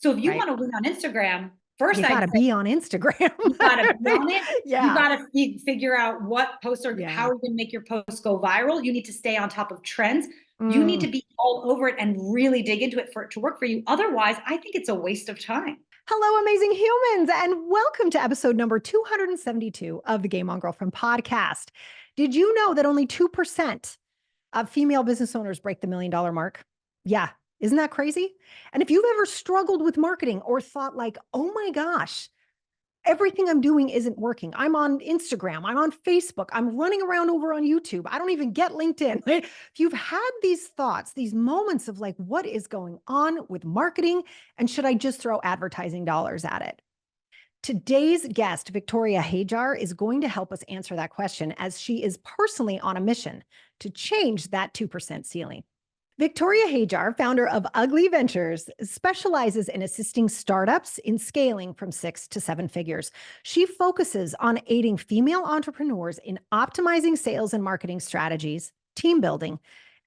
So if you Right. want to win on Instagram, first You I'd got to say be on Instagram. you got to be on it. You Yeah. got to figure out what posts are, how Yeah. are you going to make your posts go viral. You need to stay on top of trends. You need Mm. to be all over it and really dig into it for it to work for you. Otherwise, I think it's a waste of time. Hello, amazing humans, and welcome to episode number 272 of the Game On Girlfriend podcast. Did you know that only 2% of female business owners break the $1 million mark? Yeah. Isn't that crazy? And if you've ever struggled with marketing or thought like, oh my gosh, everything I'm doing isn't working. I'm on Instagram, I'm on Facebook, I'm running around over on YouTube. I don't even get LinkedIn. If you've had these thoughts, these moments of like, what is going on with marketing? And should I just throw advertising dollars at it? Today's guest, Victoria Hajjar, is going to help us answer that question as she is personally on a mission to change that 2% ceiling. Victoria Hajjar, founder of Ugli Ventures, specializes in assisting startups in scaling from 6 to 7 figures. She focuses on aiding female entrepreneurs in optimizing sales and marketing strategies, team building,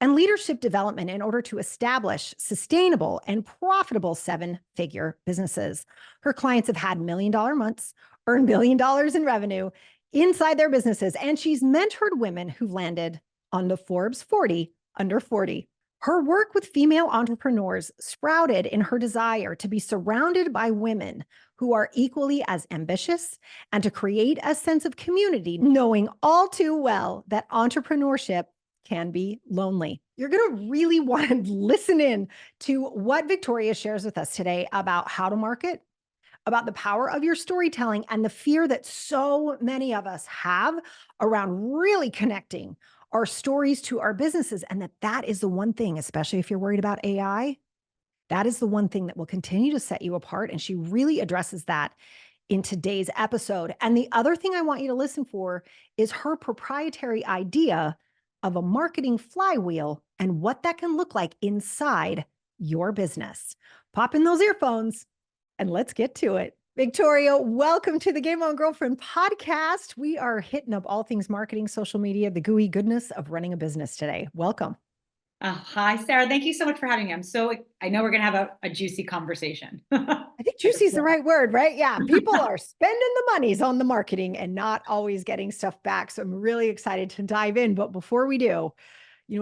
and leadership development in order to establish sustainable and profitable 7-figure businesses. Her clients have had $1 million months, earned $1 million in revenue inside their businesses, and she's mentored women who've landed on the Forbes 40 under 40. Her work with female entrepreneurs sprouted in her desire to be surrounded by women who are equally as ambitious and to create a sense of community, knowing all too well that entrepreneurship can be lonely. You're going to really want to listen in to what Victoria shares with us today about how to market, about the power of your storytelling, and the fear that so many of us have around really connecting our stories to our businesses. And that is the one thing, especially if you're worried about AI, that is the one thing that will continue to set you apart. And she really addresses that in today's episode. And the other thing I want you to listen for is her proprietary idea of a marketing flywheel and what that can look like inside your business. Pop in those earphones and let's get to it. Victoria, welcome to the Game On Girlfriend podcast. We are hitting up all things marketing, social media, the gooey goodness of running a business today. Welcome. Hi, Sarah. Thank you so much for having me. I know we're going to have a juicy conversation. I think juicy is the right word, right? Yeah. People are spending the monies on the marketing and not always getting stuff back. So I'm really excited to dive in. But before we do,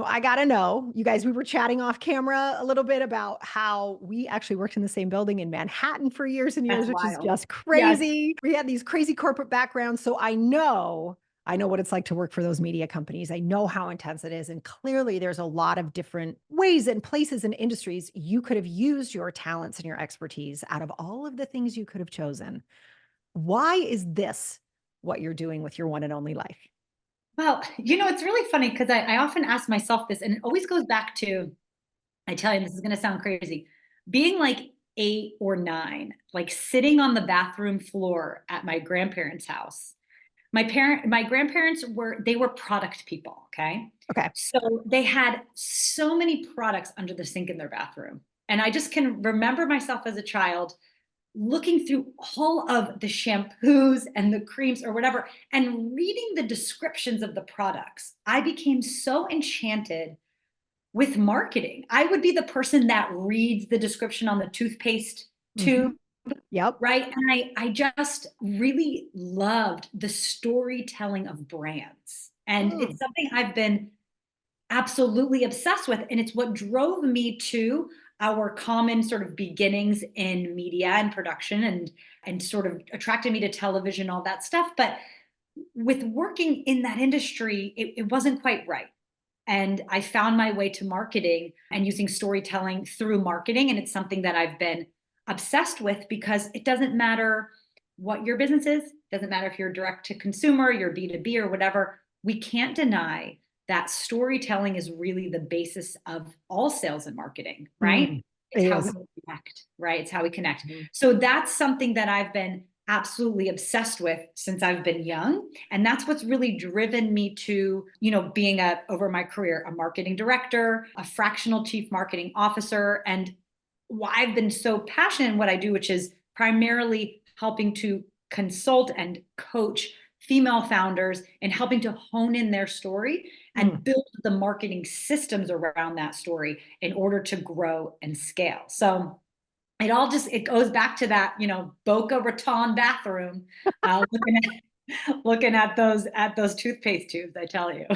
I got to know, you guys, we were chatting off camera a little bit about how we actually worked in the same building in Manhattan for years and years, That's which is wild. just Yes. crazy. We had these crazy corporate backgrounds. So I know what it's like to work for those media companies. I know how intense it is. And clearly there's a lot of different ways and places and industries you could have used your talents and your expertise out of all of the things you could have chosen. Why is this what you're doing with your one and only life? Well, it's really funny because I often ask myself this, and it always goes back to, I tell you, this is going to sound crazy, being like 8 or 9, like sitting on the bathroom floor at my grandparents' house. My grandparents they were product people. Okay. Okay. So they had so many products under the sink in their bathroom. And I just can remember myself as a child looking through all of the shampoos and the creams or whatever and reading the descriptions of the products. I became so enchanted with marketing. I would be the person that reads the description on the toothpaste tube, Mm-hmm. Yep. right? And I just really loved the storytelling of brands. And Mm. it's something I've been absolutely obsessed with. And it's what drove me to our common sort of beginnings in media and production and sort of attracted me to television, all that stuff. But with working in that industry, it wasn't quite right. And I found my way to marketing and using storytelling through marketing. And it's something that I've been obsessed with because it doesn't matter what your business is, it doesn't matter if you're direct to consumer, you're B2B or whatever. We can't deny that storytelling is really the basis of all sales and marketing, right? Mm. It's It how we is. connect, right? It's how we connect. Mhm. So that's something that I've been absolutely obsessed with since I've been young. And that's what's really driven me to, being over my career, a marketing director, a fractional chief marketing officer, and why I've been so passionate in what I do, which is primarily helping to consult and coach female founders and helping to hone in their story Mm. and build the marketing systems around that story in order to grow and scale. So it goes back to that, Boca Raton bathroom, looking at those toothpaste tubes, I tell you.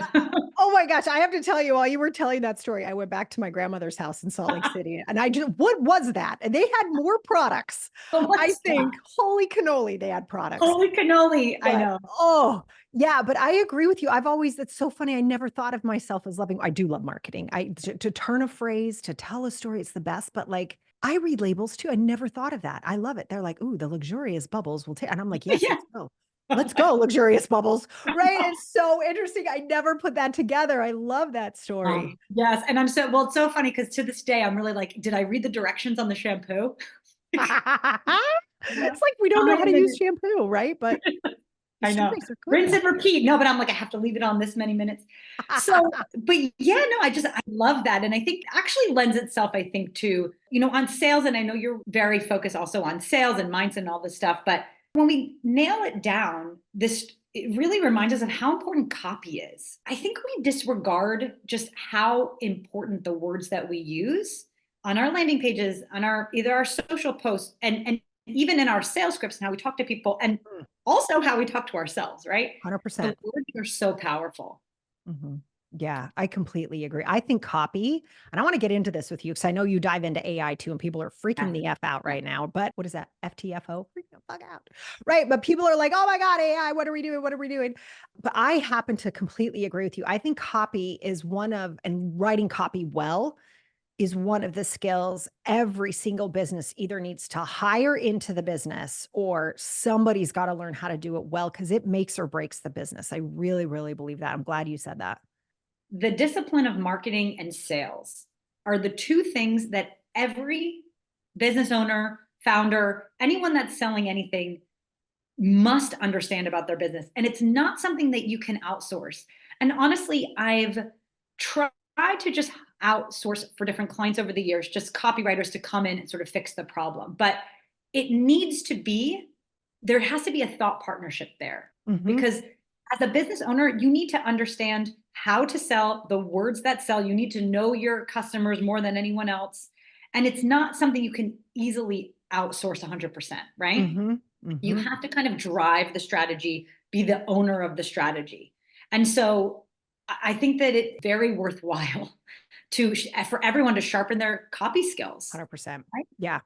Oh my gosh, I have to tell you, while you were telling that story, I went back to my grandmother's house in Salt Lake City and what was that? And they had more products. So much I stuff. think, holy cannoli, they had products. Holy cannoli, I But know. oh, yeah, but I agree with you. That's so funny. I never thought of myself as loving. I do love marketing. To turn a phrase, to tell a story, it's the best. But like, I read labels too. I never thought of that. I love it. They're like, ooh, the luxurious bubbles will take. And I'm like, yes, Yeah. let's go. Let's go, luxurious bubbles. Right. It's so interesting. I never put that together. I love that story. Yes, and it's so funny because to this day I'm really like, did I read the directions on the shampoo? It's like we How don't know how many to use minutes? shampoo, right? But the I know. stories are good Rinse about and repeat. No, but I'm like, I have to leave it on this many minutes. So, it. but yeah, no, I love that. And I think actually lends itself, I think, to, on sales. And I know you're very focused also on sales and mindset and all this stuff. But when we nail it down, it really reminds us of how important copy is. I think we disregard just how important the words that we use on our landing pages, on either our social posts, and even in our sales scripts and how we talk to people, and also how we talk to ourselves, right? The 100%. words are so powerful. Mhm. Yeah, I completely agree. I think copy, and I want to get into this with you because I know you dive into AI too, and people are freaking Yeah. the F out right now. But what is that? FTFO? Freak the fuck out. Right. But people are like, oh my God, AI, what are we doing? What are we doing? But I happen to completely agree with you. I think copy is and writing copy well is one of the skills every single business either needs to hire into the business or somebody's got to learn how to do it well because it makes or breaks the business. I really, really believe that. I'm glad you said that. The discipline of marketing and sales are the two things that every business owner, founder, anyone that's selling anything must understand about their business. And it's not something that you can outsource. And honestly, I've tried to just outsource for different clients over the years, just copywriters to come in and sort of fix the problem. But it needs to be, there has to be a thought partnership there Mhm. because as a business owner, you need to understand how to sell, the words that sell. You need to know your customers more than anyone else. And it's not something you can easily outsource 100%, right? Mhm. You Mhm. have to kind of drive the strategy, be the owner of the strategy. And so I think that it's very worthwhile for everyone to sharpen their copy skills. 100%. Right? Yeah.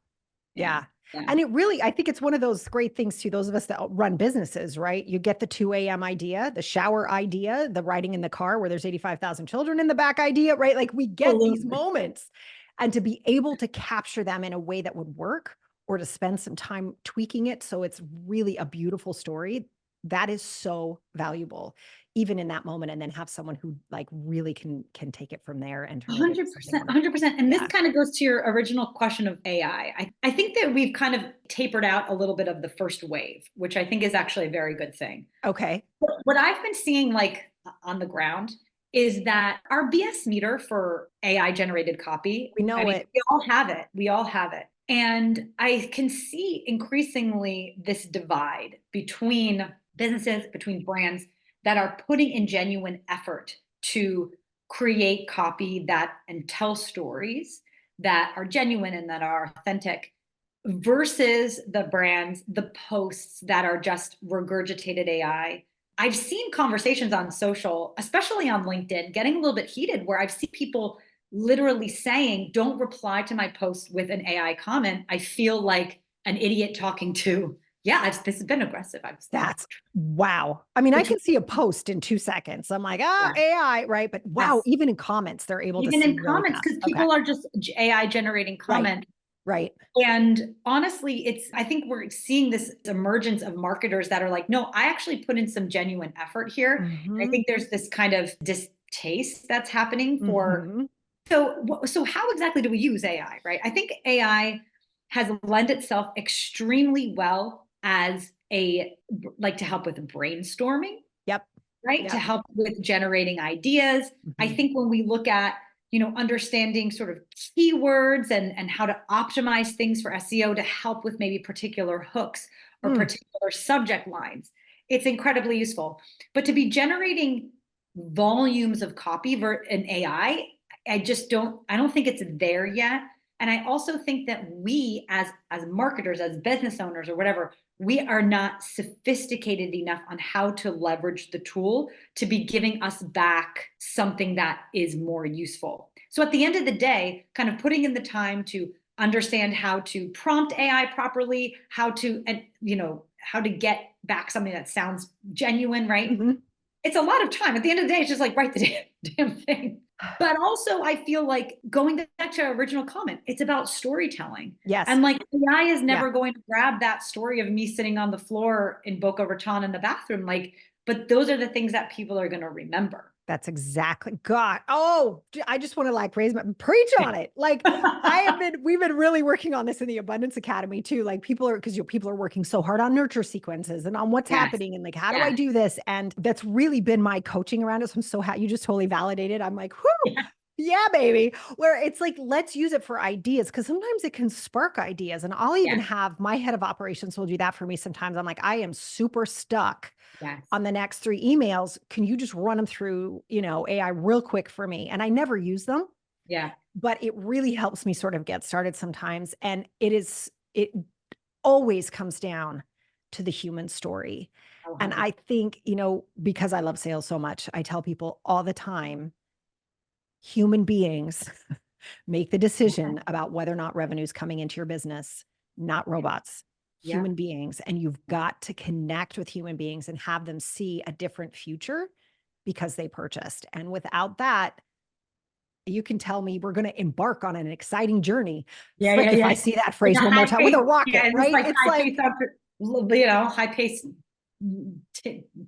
Yeah. Yeah. Yeah. And I think it's one of those great things to those of us that run businesses, right? You get the 2 a.m. idea, the shower idea, the riding in the car where there's 85,000 children in the back idea, right? Like we get these Absolutely. moments and to be able to capture them in a way that would work or to spend some time tweaking it so it's really a beautiful story, that is so valuable even in that moment and then have someone who like really can take it from there and turn it into something 100%, wonderful. 100%. And this Yeah. kind of goes to your original question of AI. I think that we've kind of tapered out a little bit of the first wave, which I think is actually a very good thing. Okay. What I've been seeing like on the ground is that our BS meter for AI generated copy, We I know mean, it. we all have it. We all have it. And I can see increasingly this divide between businesses, between brands that are putting in genuine effort to create copy that and tell stories that are genuine and that are authentic versus the brands, the posts that are just regurgitated AI. I've seen conversations on social, especially on LinkedIn, getting a little bit heated where I've seen people literally saying, don't reply to my post with an AI comment. I feel like an idiot talking to, this has been aggressive. That's wow. I mean, I Which, can see a post in 2 seconds. I'm like, "Ah, yeah, AI," right? But wow, yes. even in comments, they're able to Even see in really comments, fast. because Okay. people are just AI generating Right. comments. Right. And honestly, I think we're seeing this emergence of marketers that are like, no, I actually put in some genuine effort here. And I Mhm. think there's this kind of distaste that's happening for, Mhm. so how exactly do we use AI, right? I think AI has lent itself extremely well as like to help with brainstorming, Yep. right? To Yep. help with generating ideas. I Mhm. think when we look at, understanding sort of keywords and how to optimize things for SEO to help with maybe particular hooks or Mm. particular subject lines, it's incredibly useful. But to be generating volumes of copy in AI, I don't think it's there yet. And I also think that we as marketers, as business owners or whatever, we are not sophisticated enough on how to leverage the tool to be giving us back something that is more useful. So at the end of the day, kind of putting in the time to understand how to prompt AI properly, how to, and how to get back something that sounds genuine, right? Mhm. It's a lot of time. At the end of the day, it's just like write the damn thing. But also, I feel like going back to our original comment, it's about storytelling. Yes. And like AI is Yeah. never going to grab that story of me sitting on the floor in Boca Raton in the bathroom. Like, but those are the things that people are going to remember. That's exactly God. Oh, I just want to like raise my preach on it. Like we've been really working on this in the Abundance Academy too. Like people are, because people are working so hard on nurture sequences and on what's Yes. happening and like, how do I Yes. do this? And that's really been my coaching around it. So I'm so happy. You just totally validated. I'm like, whoo, Yeah. yeah, baby. Where it's like, let's use it for ideas because sometimes it can spark ideas. And I'll even Yes. have my head of operations will do that for me sometimes. I'm like, I am super stuck Yes. on the next 3 emails. Can you just run them through, AI real quick for me? And I never use them, Yeah. but it really helps me sort of get started sometimes. And it always comes down to the human story. Oh, And 100. I think, because I love sales so much, I tell people all the time, human beings make the decision about whether or not revenue is coming into your business, not robots, Yeah. human beings. And you've got to connect with human beings and have them see a different future because they purchased. And without that, you can tell me we're going to embark on an exciting journey. Yeah. Frick, Yeah. if Yeah. I see that Like phrase a one more high time with pace. a rocket, Yeah. It's right? like It's high pace, like, high pace oh,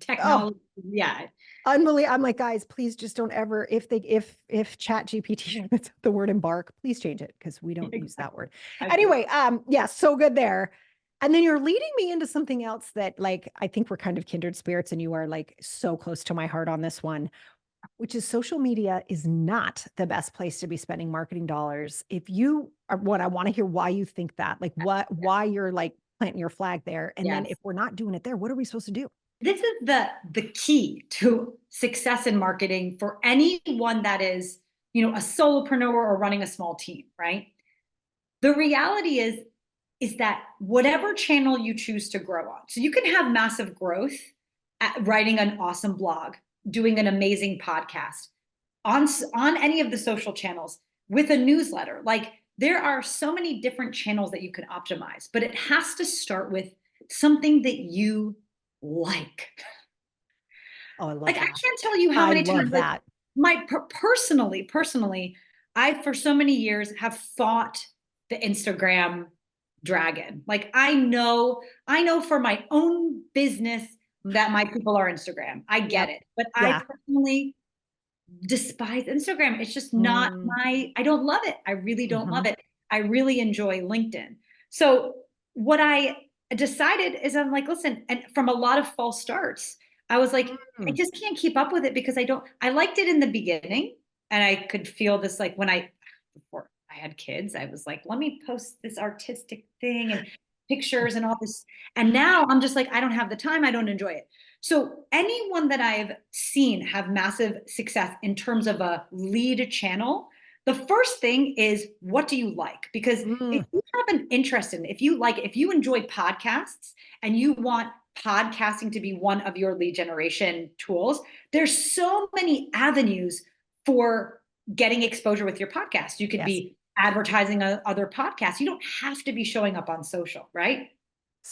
technology. Yeah. unbelievable. I'm like, guys, please just don't ever, if chat GPT the word embark, please change it because we don't use that Exactly. word. I agree. Anyway, yeah, so good there. And then you're leading me into something else that like I think we're kind of kindred spirits, and you are like so close to my heart on this one, which is social media is not the best place to be spending marketing dollars. If you are what I want to hear why you think that, like why you're like planting your flag there. And then Yes. if we're not doing it there, what are we supposed to do? This is the key to success in marketing for anyone that is, a solopreneur or running a small team, right? The reality is that whatever channel you choose to grow on. So you can have massive growth at writing an awesome blog, doing an amazing podcast on any of the social channels with a newsletter. Like there are so many different channels that you can optimize, but it has to start with something that you like. Oh, I Like love I that. can't tell you how I many love times, like that. personally, I for so many years have fought the Instagram dragon. Like I know for my own business that my people are Instagram. I get Yep. it. But I Yeah. personally despise Instagram. It's just not Mm, I don't love it. I really don't love mhm, it. I really enjoy LinkedIn. So what I decided is I'm like, listen, and from a lot of false starts, I was like, I mm. just can't keep up with it because I liked it in the beginning and I could feel this like before I had kids, I was like, let me post this artistic thing and pictures and all this. And now I'm just like, I don't have the time. I don't enjoy it. So anyone that I've seen have massive success in terms of a lead channel, the first thing is what do you like? Because Mm, if you have an interest in, if you enjoy podcasts and you want podcasting to be one of your lead generation tools, there's so many avenues for getting exposure with your podcast. You could yes. be advertising other podcasts. You don't have to be showing up on social, right?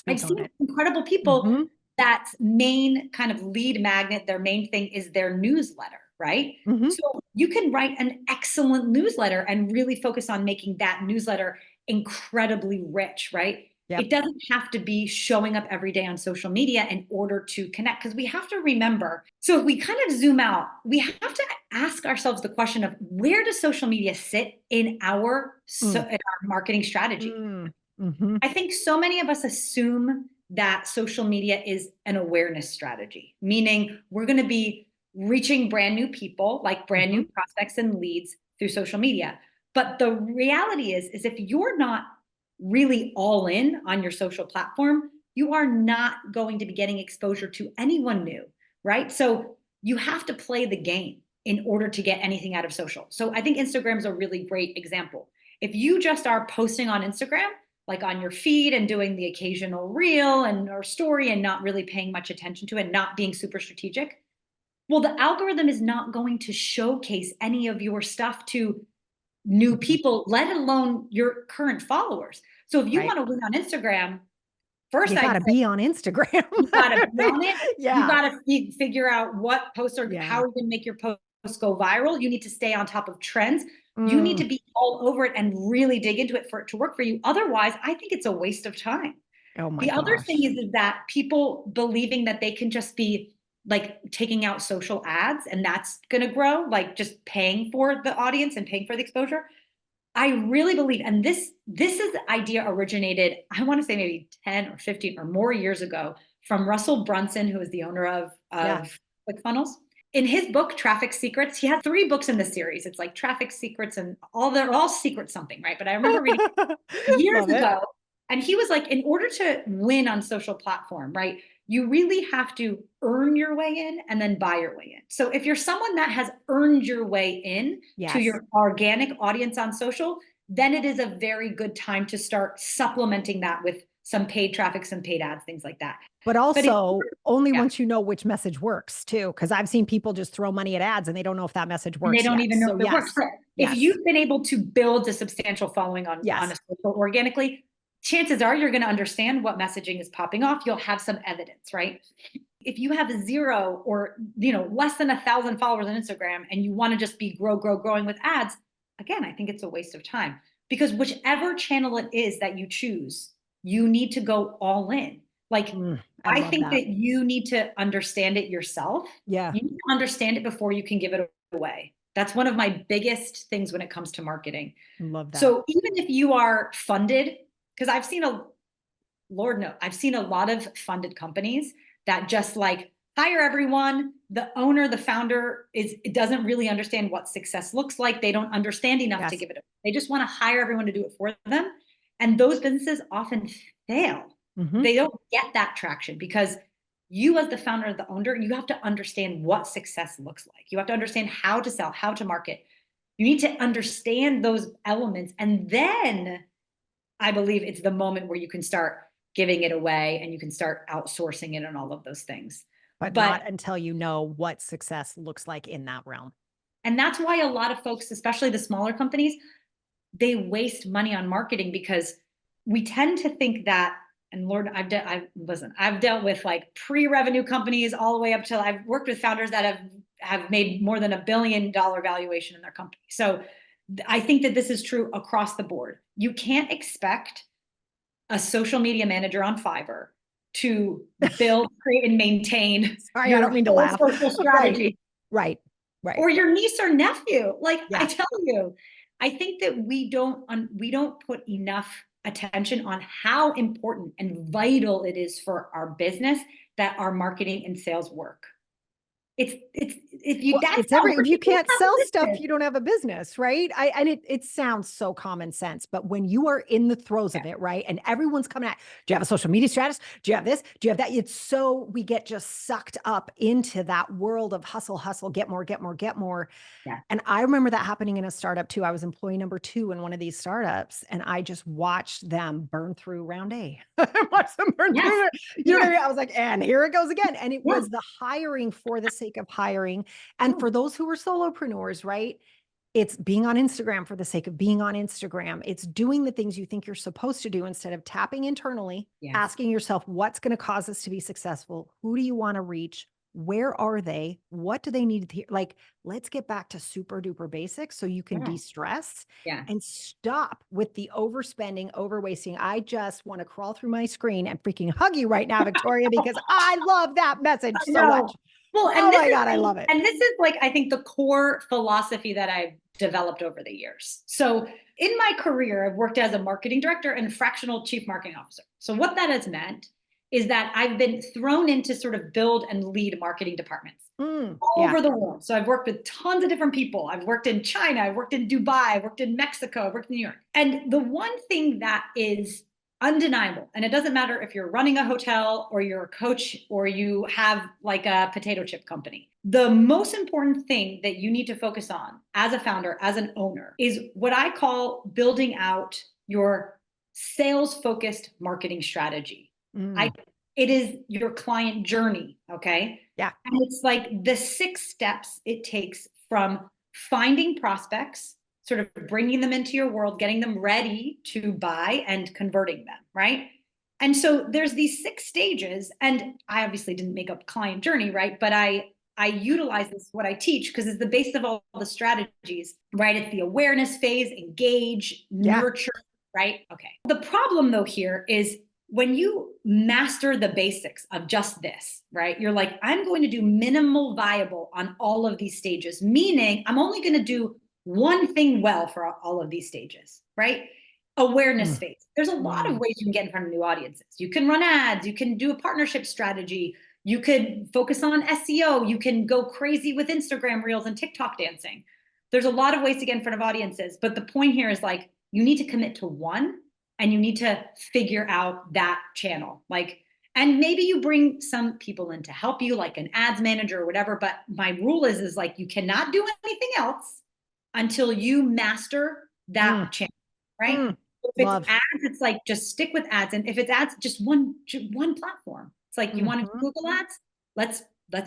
I've Speak on seen it. incredible people Mhm, that main kind of lead magnet, their main thing is their newsletter, right? mhm. So you can write an excellent newsletter and really focus on making that newsletter incredibly rich, right? It Yep. doesn't have to be showing up every day on social media in order to connect because we have to remember. So if we kind of zoom out, we have to ask ourselves the question of where does social media sit in Mm, in our marketing strategy? mm, mhm. I think so many of us assume that social media is an awareness strategy, meaning we're going to be reaching brand new people, like brand new Mhm. prospects and leads through social media. But the reality is if you're not really all in on your social platform, you are not going to be getting exposure to anyone new, right? So you have to play the game in order to get anything out of social. So I think Instagram is a really great example. If you just are posting on Instagram, like on your feed and doing the occasional reel and or story and not really paying much attention to it, not being super strategic, well, the algorithm is not going to showcase any of your stuff to new people, let alone your current followers. So if you Right. want to win on Instagram, first You I'd got to say be on Instagram. you got to be on it. You Yeah. got to figure out what posts are, Yeah. how are you going to make your posts go viral. You need to stay on top of trends. You need Mm. to be all over it and really dig into it for it to work for you. Otherwise, I think it's a waste of time. Oh my The other thing gosh. is that people believing that they can just be like taking out social ads and that's going to grow, like just paying for the audience and paying for the exposure. I really believe, and this is the idea originated, I want to say maybe 10 or 15 or more years ago from Russell Brunson, who is the owner Yeah. of ClickFunnels. In his book, Traffic Secrets, he had 3 books in the series. It's like Traffic Secrets and they're all secret something, right? But I remember reading years Love it. ago, and he was like, in order to win on social platform, right, you really have to earn your way in and then buy your way in. So if you're someone that has earned your way in to Yes. your organic audience on social, then it is a very good time to start supplementing that with some paid traffic, some paid ads, things like that. But But if, also only yeah, once you know which message works too, because I've seen people just throw money at ads and they don't know if that message and they works don't yet. even know So if it works. yes, So if yes, you've been able to build a substantial following on a yes, social organically, chances are you're going to understand what messaging is popping off. You'll have some evidence, right? If you have 0 or less than 1,000 followers on Instagram and you want to just be growing with ads, again, I think it's a waste of time because whichever channel it is that you choose, you need to go all in. Like I I love think that. that you need to understand it yourself. Yeah. You need to understand it before you can give it away. That's one of my biggest things when it comes to marketing. Love that. So even if you are funded, because I've seen Lord no, I've seen a lot of funded companies that just like hire everyone. The owner, the founder doesn't really understand what success looks like. They don't understand enough to Yes. give it. They just want to hire everyone to do it for them. And those businesses often fail. Mm-hmm. They don't get that traction because you as the founder, the owner, you have to understand what success looks like. You have to understand how to sell, how to market. You need to understand those elements. And then I believe it's the moment where you can start giving it away and you can start outsourcing it and all of those things. But But not until you know what success looks like in that realm. and that's why a lot of folks, especially the smaller companies, they waste money on marketing because we tend to think that, and Lord, I've dealt with like pre-revenue companies all the way up to I've worked with founders that have made more than $1 billion valuation in their company. So I think that this is true across the board. You can't expect a social media manager on Fiverr to build, create, and maintain Sorry, I your don't mean to whole laugh. social Right. strategy Right. Right. or your niece or nephew. Like I Yeah. tell you, I think that we don't put enough attention on how important and vital it is for our business that our marketing and sales work. It's if you Well, that's it's how if you you don't can't have a sell stuff, business. you don't have a business, right? And it sounds so common sense, but when you are in the throes Yeah, of it, right? And everyone's coming at, do you have a social media strategist? Do you have this? Do you have that? It's so we get just sucked up into that world of hustle, hustle, get more, get more, get more. yeah, And I remember that happening in a startup too. I was employee number 2 in one of these startups, and I just watched them burn through round A. I watched them burn yes, through it. You know what I yes, mean? I was like, and here it goes again. And it yes, was the hiring for the sake of hiring. And yes, for those who are solopreneurs, right? It's being on Instagram for the sake of being on Instagram. It's doing the things you think you're supposed to do instead of tapping internally, yes. asking yourself, what's going to cause us to be successful? Who do you want to reach? Where are they? What do they need to hear? Like, let's get back to super duper basics so you can Yeah, de-stress yeah. and stop with the overspending, overwasting. I just want to crawl through my screen and freaking hug you right now, Victoria, because I love that message so No. much. Well, Oh my God, I love it. and this is like I think the core philosophy that I've developed over the years. So in my career, I've worked as a marketing director and fractional chief marketing officer. So what that has meant is that I've been thrown in to sort of build and lead marketing departments all Yeah. over the world. So I've worked with tons of different people. I've worked in China, I've worked in Dubai, I've worked in Mexico, I've worked in New York. And the one thing that is undeniable. And it doesn't matter if you're running a hotel or you're a coach or you have like a potato chip company. The most important thing that you need to focus on as a founder, as an owner, is what I call building out your sales focused marketing strategy. It is your client journey. Okay. Yeah. And it's like the 6 steps it takes from finding prospects, sort of bringing them into your world, getting them ready to buy and converting them, right? And so there's these 6 stages, and I obviously didn't make up client journey, right? But I utilize this what I teach because it's the base of all the strategies, right? It's the awareness phase, engage, nurture, right? Okay. The problem though here is when you master the basics of just this, right? You're like, I'm going to do minimal viable on all of these stages, meaning I'm only going to do one thing well for all of these stages, right? Awareness phase. There's a lot of ways you can get in front of new audiences. You can run ads, you can do a partnership strategy, you could focus on SEO, you can go crazy with Instagram reels and TikTok dancing. There's a lot of ways to get in front of audiences, but the point here is like, you need to commit to one and you need to figure out that channel. Like, and maybe you bring some people in to help you, like an ads manager or whatever, but my rule is like, you cannot do anything else until you master that channel, right? If it's ads, it's like, just stick with ads. And if it's ads, just one platform. It's like, you want to Google ads? Let's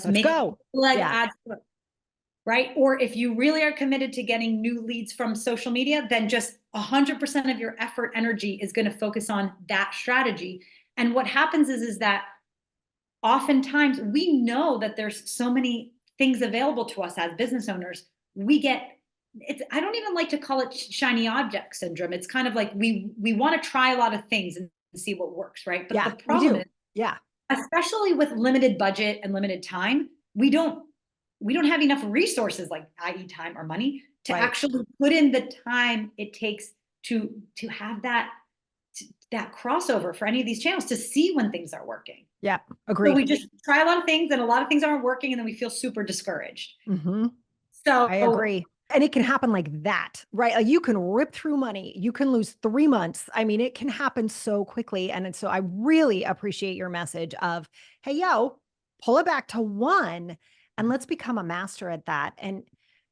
make go. like ads, right? Or if you really are committed to getting new leads from social media, then just 100% of your effort, energy is going to focus on that strategy. And what happens is that oftentimes we know that there's so many things available to us as business owners. I don't even like to call it shiny object syndrome. It's kind of like we want to try a lot of things and see what works, right? But the problem is, especially with limited budget and limited time, we don't have enough resources, like i.e. time or money, to actually put in the time it takes to have that crossover for any of these channels to see when things are working. Yeah, agree. So we just try a lot of things and a lot of things aren't working, and then we feel super discouraged. So I agree. And it can happen like that, right? Like you can rip through money. You can lose 3 months. I mean, it can happen so quickly. And so I really appreciate your message of, hey, yo, pull it back to one and let's become a master at that. And,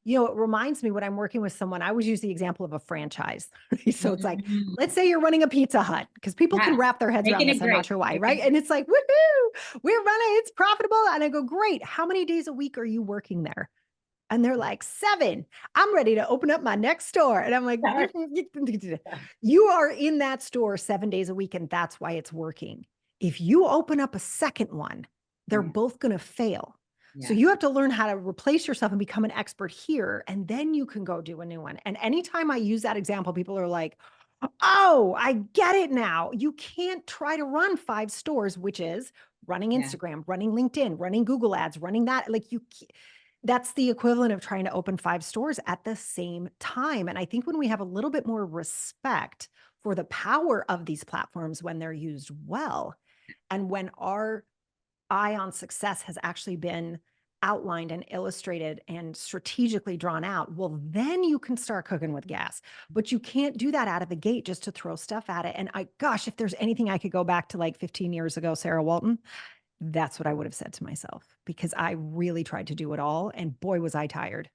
you know, it reminds me when I'm working with someone, I always use the example of a franchise. So it's like, let's say you're running a Pizza Hut, because people can wrap their heads around this. I'm not sure why, right? And it's like, woohoo, we're running, it's profitable. And I go, great. How many days a week are you working there? And they're like, 7. I'm ready to open up my next store. And I'm like, you are in that store 7 days a week, and that's why it's working. If you open up a second one, they're both going to fail. So you have to learn how to replace yourself and become an expert here, and then you can go do a new one. And anytime I use that example, people are like, oh, I get it now. You can't try to run 5 stores, which is running Instagram, running LinkedIn, running Google ads, running that. Like that's the equivalent of trying to open 5 stores at the same time. And I think when we have a little bit more respect for the power of these platforms when they're used well, and when our eye on success has actually been outlined and illustrated and strategically drawn out, well, then you can start cooking with gas. But you can't do that out of the gate just to throw stuff at it. And gosh, if there's anything I could go back to like 15 years ago, Sarah Walton, that's what I would have said to myself, because I really tried to do it all. And boy, was I tired.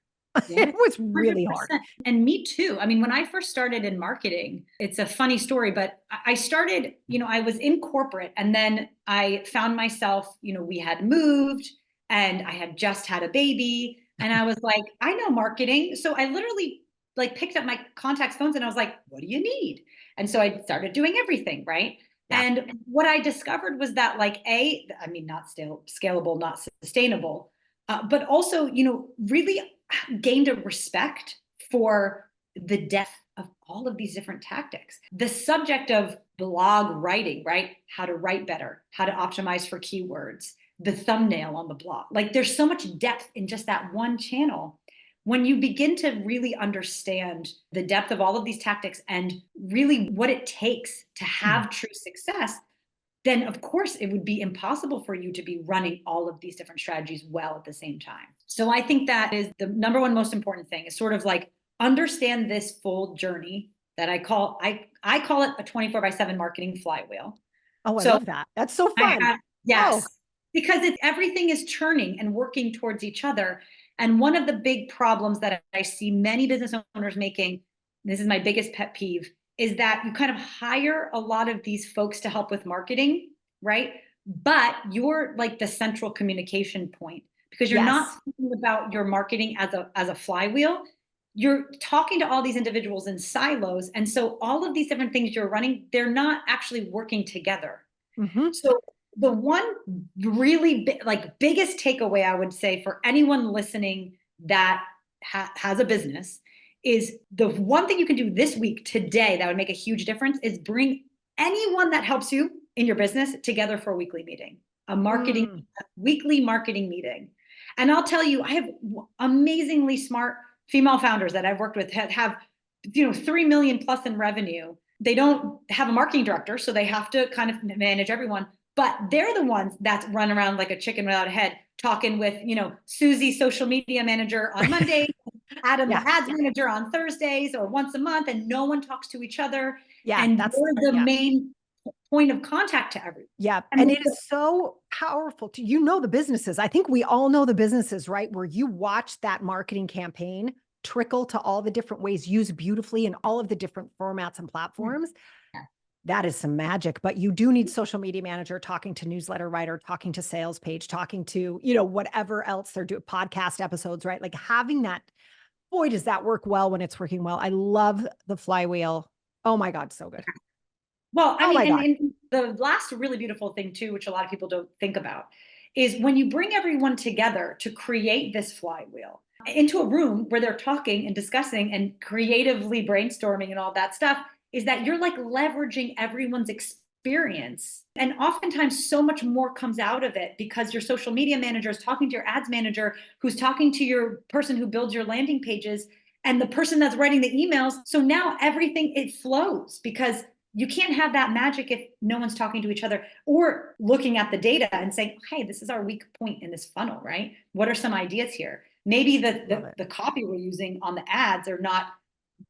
It was really 100%. hard. And me too. I mean, when I first started in marketing, it's a funny story, but I started, I was in corporate, and then I found myself, we had moved and I had just had a baby, and I was like, I know marketing. So I literally like picked up my contacts phones and I was like, what do you need? And so I started doing everything, right? Yeah. And what I discovered was that like, not scalable, not sustainable, but also, really gained a respect for the depth of all of these different tactics. The subject of blog writing, right? How to write better, how to optimize for keywords, the thumbnail on the blog. Like there's so much depth in just that one channel. When you begin to really understand the depth of all of these tactics and really what it takes to have true success, then of course it would be impossible for you to be running all of these different strategies well at the same time. So I think that is the number one most important thing, is sort of like understand this full journey that I call it a 24/7 marketing flywheel. Oh, I So love that. That's so I fun. have, Oh, yes, because everything is churning and working towards each other. And one of the big problems that I see many business owners making, this is my biggest pet peeve, is that you kind of hire a lot of these folks to help with marketing, right? But you're like the central communication point because you're not yes. thinking about your marketing as a flywheel. You're talking to all these individuals in silos. And so all of these different things you're running, they're not actually working together. Hmm. So the one really biggest takeaway I would say for anyone listening that has a business is the one thing you can do this week today that would make a huge difference is bring anyone that helps you in your business together for a weekly meeting, a weekly marketing meeting. And I'll tell you, I have amazingly smart female founders that I've worked with have 3 million plus in revenue. They don't have a marketing director, so they have to kind of manage everyone. But they're the ones that run around like a chicken without a head, talking with, Susie, social media manager on Monday, Adam, Yeah. the ads manager on Thursdays or once a month, and no one talks to each other. Yeah. And That's, you're the yeah. main point of contact to everyone. Yeah. And And it is so powerful to, the businesses. I think we all know the businesses, right? Where you watch that marketing campaign trickle to all the different ways used beautifully in all of the different formats and platforms. yeah. That is some magic, but you do need social media manager talking to newsletter writer, talking to sales page, talking to, whatever else they're doing, podcast episodes, right? Like having that, boy, does that work well when it's working well. I love the flywheel. Oh my God, so good. Well, I Oh mean, my God. and the last really beautiful thing too, which a lot of people don't think about, is when you bring everyone together to create this flywheel into a room where they're talking and discussing and creatively brainstorming and all that stuff, is that you're like leveraging everyone's experience. And oftentimes so much more comes out of it because your social media manager is talking to your ads manager, who's talking to your person who builds your landing pages and the person that's writing the emails. So now everything, it flows because you can't have that magic if no one's talking to each other or looking at the data and saying, hey, this is our weak point in this funnel, right? What are some ideas here? Maybe the copy we're using on the ads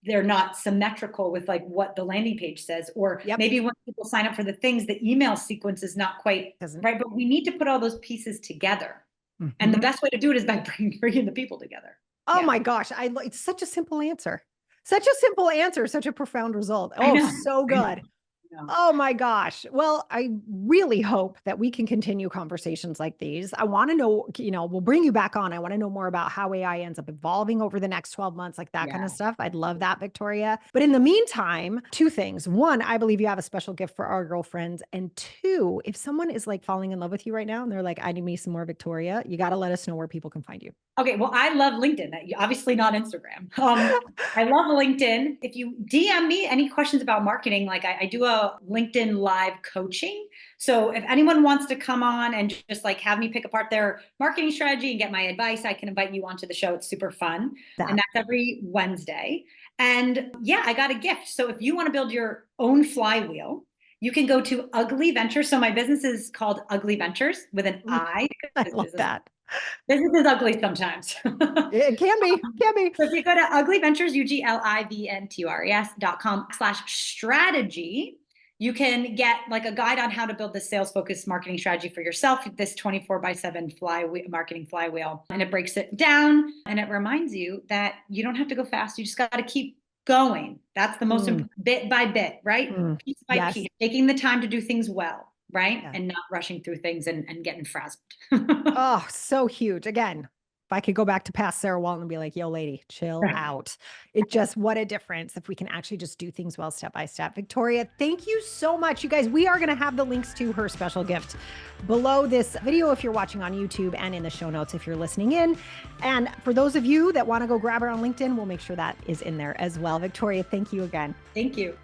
they're not symmetrical with like what the landing page says, or maybe when people sign up for the things, the email sequence is not quite right. But we need to put all those pieces together. And the best way to do it is by bringing the people together. Oh my gosh. It's such a simple answer. Such a simple answer, such a profound result. Oh, so good. Oh my gosh. Well, I really hope that we can continue conversations like these. I want to know, we'll bring you back on. I want to know more about how AI ends up evolving over the next 12 months, like that kind of stuff. I'd love that, Victoria. But in the meantime, two things. One, I believe you have a special gift for our girlfriends. And two, if someone is like falling in love with you right now and they're like, I need me some more Victoria, you got to let us know where people can find you. Okay, well, I love LinkedIn. Obviously not Instagram. I love LinkedIn. If you DM me any questions about marketing, like I do a LinkedIn live coaching. So if anyone wants to come on and just like have me pick apart their marketing strategy and get my advice, I can invite you onto the show. It's super fun. And that's every Wednesday. And yeah, I got a gift. So if you want to build your own flywheel, you can go to Ugli Ventures. So my business is called Ugli Ventures with an I. I love that. Business is ugly sometimes. It can be. So if you go to Ugli Ventures, ugliventures.com/strategy, you can get like a guide on how to build this sales focused marketing strategy for yourself, this 24/7 marketing flywheel. And it breaks it down and it reminds you that you don't have to go fast. You just got to keep going. That's the most important, bit by bit, right? Piece by piece, taking the time to do things well, right? And not rushing through things and getting frazzled. Oh, so huge. Again, if I could go back to past Sarah Walton and be like, yo, lady, chill out. It just, what a difference if we can actually just do things well, step by step. Victoria, thank you so much. You guys, we are going to have the links to her special gift below this video if you're watching on YouTube and in the show notes if you're listening in. And for those of you that want to go grab her on LinkedIn, we'll make sure that is in there as well. Victoria, thank you again. Thank you.